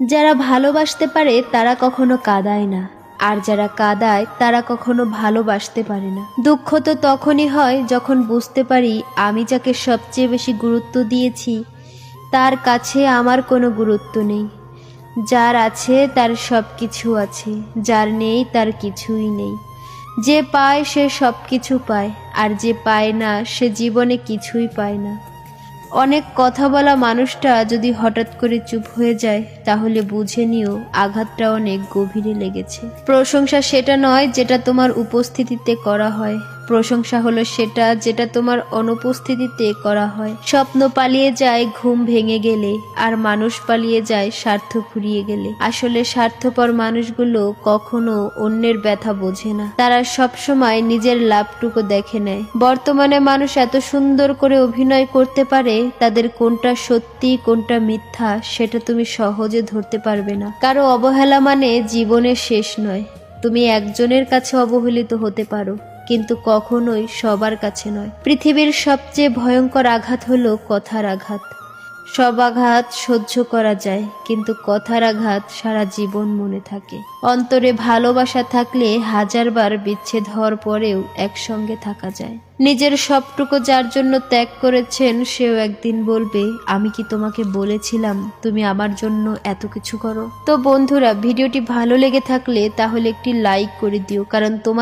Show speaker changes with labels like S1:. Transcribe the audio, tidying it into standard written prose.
S1: যারা ভালোবাসতে পারে তারা কখনো কাঁদায় না, আর যারা কাঁদায় তারা কখনো ভালোবাসতে পারে না। দুঃখ তো তখনই হয় যখন বুঝতে পারি আমি যাকে সবচেয়ে বেশি গুরুত্ব দিয়েছি তার কাছে আমার কোনো গুরুত্ব নেই। যার আছে তার সব কিছু আছে, যার নেই তার কিছুই নেই। যে পায় সে সব কিছু পায়, আর যে পায় না সে জীবনে কিছুই পায় না। অনেক কথা বলা মানুষটা যদি হঠাৎ করে চুপ হয়ে যায় তাহলে বুঝে নিও আঘাতটা অনেক গভীরে লেগেছে। প্রশংসা সেটা নয় যেটা তোমার উপস্থিতিতে করা হয়, প্রশংসা হলো সেটা যেটা তোমার অনুপস্থিতিতে করা হয়। স্বপ্ন পালিয়ে যায় ঘুম ভেঙে গেলে, আর মানুষ পালিয়ে যায় স্বার্থ ফুরিয়ে গেলে। আসলে স্বার্থপর মানুষগুলো কখনো অন্যের ব্যথা বোঝে না, তারা সবসময় নিজের লাভটুকু দেখে নেয়। বর্তমানে মানুষ এত সুন্দর করে অভিনয় করতে পারে, তাদের কোনটা সত্যি কোনটা মিথ্যা সেটা তুমি সহজে ধরতে পারবে না। কারো অবহেলা মানে জীবনের শেষ নয়। তুমি একজনের কাছে অবহেলিত হতে পারো, কিন্তু কখনোই সবার কাছে নয়। পৃথিবীর সবচেয়ে ভয়ঙ্কর আঘাত হলো কথার আঘাত। সব আঘাত সহ্য করা যায়, কিন্তু কথার আঘাত সারা জীবন মনে থাকে। অন্তরে ভালোবাসা থাকলে হাজারবার বিচ্ছেদ হওয়ার পরেও একসঙ্গে থাকা যায়। নিজের সবটুকু যার জন্য ত্যাগ করেছেন সেও একদিন বলবে, আমি কি তোমাকে বলেছিলাম তুমি আমার জন্য এত কিছু করো? তো বন্ধুরা, ভিডিওটি ভালো লেগে থাকলে তাহলে একটি লাইক করে দিও, কারণ তোমার